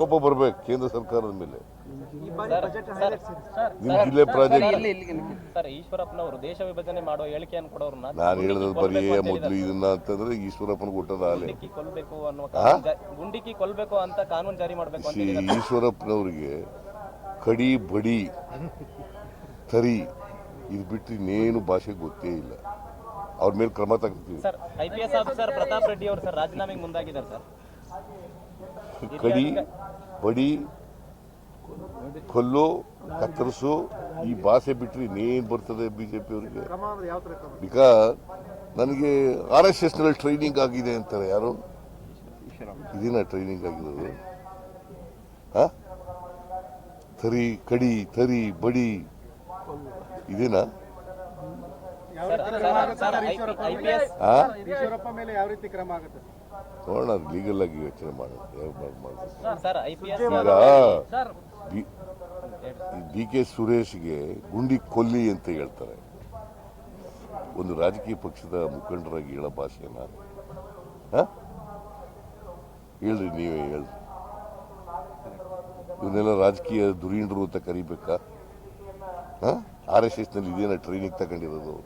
ಕೋಪ ಬರ್ಬೇಕು ಕೇಂದ್ರ ಸರ್ಕಾರದ ಮೇಲೆ. ನಿಮ್ ಜಿಲ್ಲೆ ಪ್ರಾಜೆಕ್ಟ್ ಸರ್ ಈಶ್ವರಪ್ಪನವರು ದೇಶ ವಿಭಜನೆ ಮಾಡೋ ಹೇಳಿಕೆಯನ್ನು ಕೊಡೋರ್ನ ನಾನು ಹೇಳಿದ ಬರೀ ಮೊದಲು ಇದನ್ನ ಅಂತಂದ್ರೆ ಈಶ್ವರಪ್ಪನ ಕೊಟ್ಟದ ಆಲೆ ಕೊಲ್ಬೇಕು ಅನ್ನೋ ಗುಂಡಿಕ್ಕಿ ಕೊಲ್ಬೇಕು ಅಂತ ಕಾನೂನು ಜಾರಿ ಮಾಡಬೇಕು ಅಂತ ಈಶ್ವರಪ್ಪನವ್ರಿಗೆ ಕಡಿ ಬಡಿ ತರಿ ಇದು ಬಿಟ್ಟು ಇನ್ನೇನು ಭಾಷೆ ಗೊತ್ತೇ ಇಲ್ಲ. ಅವ್ರ ಮೇಲೆ ಕ್ರಮ ತಗೋತೀವಿ. Sir IPS officer Pratap Reddy ಅವರು ಸರ್ ರಾಜೀನಾಮೆಗೆ ಮುಂದಾಗಿದ್ದಾರೆ ಸರ್. ಕಡಿ ಬಡಿ ಕೊಲ್ಲು ಕತ್ತರಿಸು ಈ ಭಾಷೆ ಬಿಟ್ಟರೆ ಇನ್ನೇನು ಬರ್ತದೆ ಬಿಜೆಪಿ ಅವರಿಗೆ. ಬಿಕಾಸ್ ನನಗೆ RSS ನಲ್ಲಿ ಟ್ರೈನಿಂಗ್ ಆಗಿದೆ ಅಂತಾರೆ. ಯಾರು ಇದೇನಾ ಟ್ರೈನಿಂಗ್ ಆಗಿರೋದು? ತರಿ ಕಡಿ ತರಿ ಬಡಿ ಇದೇನಾ? ನೋಡೋಣ, ಲೀಗಲ್ ಆಗಿ ಯೋಚನೆ ಮಾಡೋಣ. ಈಗ DK ಸುರೇಶ್ಗೆ ಗುಂಡಿ ಕೊಲ್ಲಿ ಅಂತ ಹೇಳ್ತಾರೆ. ಒಂದು ರಾಜಕೀಯ ಪಕ್ಷದ ಮುಖಂಡರಾಗಿ ಹೇಳೋ ಭಾಷೆನ ಹೇಳ್ರಿ, ನೀವೇ ಹೇಳ್ರಿ. ಇವನ್ನೆಲ್ಲ ರಾಜಕೀಯ ಧುರೀಣರು ಅಂತ ಕರಿಬೇಕಾ? RSS ನಲ್ಲಿ ಇದೇನ ಟ್ರೈನಿಂಗ್ ತಗೊಂಡಿರೋದು?